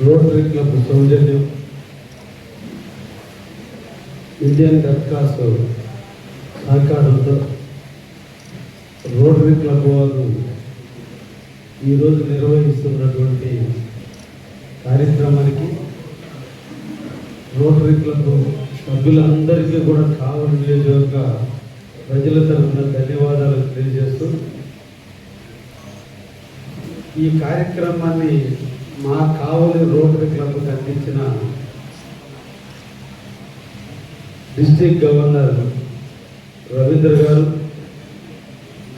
Rotary club సౌజన్యం, Indian red cross సహకారంతో rotary club వారు ఈరోజు నిర్వహిస్తున్నటువంటి కార్యక్రమానికి రోటరీ క్లబ్ సభ్యులందరికీ కూడా కావలి నియోజకవర్గ ప్రజల తరఫున ధన్యవాదాలు తెలియజేస్తూ ఈ కార్యక్రమాన్ని మా కావలి రోటరీ క్లబ్కి అందించిన డిస్ట్రిక్ట్ గవర్నర్ రవీంద్ర గారు,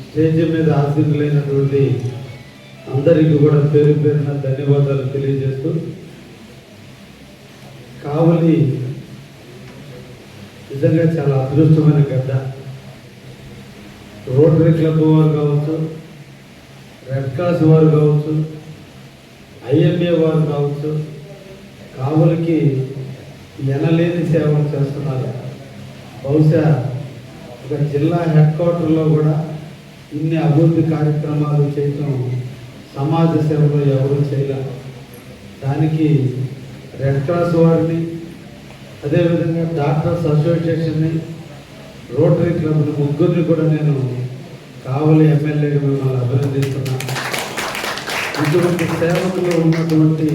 స్టేజ్ మీద ఆసీనులైనటువంటి అందరికీ కూడా పేరు పేరున ధన్యవాదాలు తెలియజేస్తూ, కావలి నిజంగా చాలా అదృష్టమైన గడ్డ. రోటరీ క్లబ్ వారు కావచ్చు, రెడ్ క్రాస్ వారు కావచ్చు, ఐఎంఏ వారు కావచ్చు, కావలికి ఎనలేని సేవలు చేస్తున్నారు. బహుశా ఒక జిల్లా హెడ్ క్వార్టర్లో కూడా ఇన్ని అభివృద్ధి కార్యక్రమాలు చేయటం సమాజ సేవలో ఎవరు చేయలేరు. దానికి రెడ్ క్రాస్ వారిని, అదేవిధంగా డాక్టర్స్ అసోసియేషన్ని, రోటరీ క్లబ్ని ముగ్గురిని కూడా నేను కావలి ఎమ్మెల్యేగా మిమ్మల్ని అభినందిస్తున్నాను. ఇటువంటి సేవకులు ఉన్నటువంటి